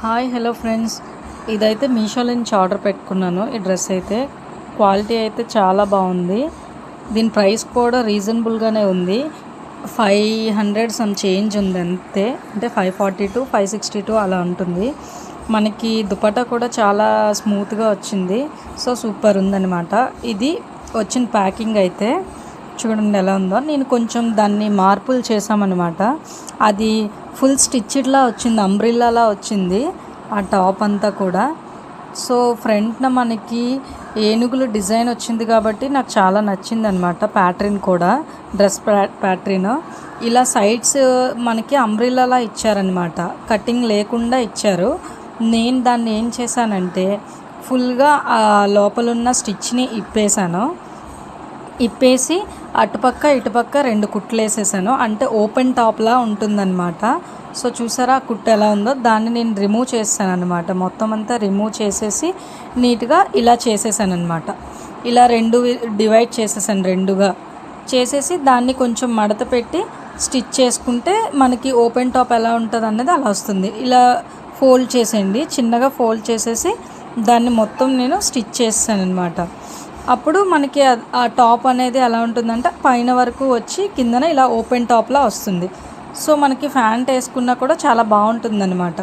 Hi hello friends, ఇదైతే మీషోలో నుంచి ఆర్డర్ పెట్టుకున్నాను. ఈ డ్రెస్ అయితే క్వాలిటీ అయితే చాలా బాగుంది. దీని ప్రైస్ కూడా రీజనబుల్గానే ఉంది. 500 సమ్ చేంజ్ ఉంది అంతే. అంటే 542 562 అలా ఉంటుంది. మనకి దుపట్టా కూడా చాలా స్మూత్గా వచ్చింది. సో సూపర్ ఉందన్నమాట. ఇది వచ్చిన ప్యాకింగ్ అయితే చూడండి ఎలా ఉందో. నేను కొంచెం దాన్ని మార్పులు చేసామన్నమాట. అది ఫుల్ స్టిచ్డ్లా వచ్చింది, అంబ్రిల్లాలా వచ్చింది ఆ టాప్ అంతా కూడా. సో ఫ్రంట్న మనకి ఏనుగులు డిజైన్ వచ్చింది కాబట్టి నాకు చాలా నచ్చింది అనమాట. ప్యాటర్న్ కూడా డ్రెస్ ప్యాటర్న్ ఇలా సైడ్స్ మనకి అంబ్రిల్లాలా ఇచ్చారనమాట. కటింగ్ లేకుండా ఇచ్చారు. నేను దాన్ని ఏం చేశానంటే ఫుల్గా లోపలున్న స్టిచ్ని ఇప్పేసి అటుపక్క ఇటుపక్క 2 కుట్లు వేసేసాను. అంటే ఓపెన్ టాప్లా ఉంటుందన్నమాట. సో చూసారా ఆ కుట్టు ఎలా ఉందో. దాన్ని నేను రిమూవ్ చేస్తాను అనమాట. మొత్తం అంతా రిమూవ్ చేసేసి నీట్గా ఇలా చేసేసాను అనమాట. ఇలా 2 డివైడ్ చేసేసాను, 2గా చేసేసి దాన్ని కొంచెం మడత పెట్టి స్టిచ్ చేసుకుంటే మనకి ఓపెన్ టాప్ ఎలా ఉంటుంది అన్నది అలా వస్తుంది. ఇలా ఫోల్డ్ చేసేయండి, చిన్నగా ఫోల్డ్ చేసేసి దాన్ని మొత్తం నేను స్టిచ్ చేస్తాను అనమాట. అప్పుడు మనకి ఆ టాప్ అనేది ఎలా ఉంటుందంటే పైన వరకు వచ్చి కిందన ఇలా ఓపెన్ టాప్లా వస్తుంది. సో మనకి ప్యాంట్ వేసుకున్నా కూడా చాలా బాగుంటుందన్నమాట.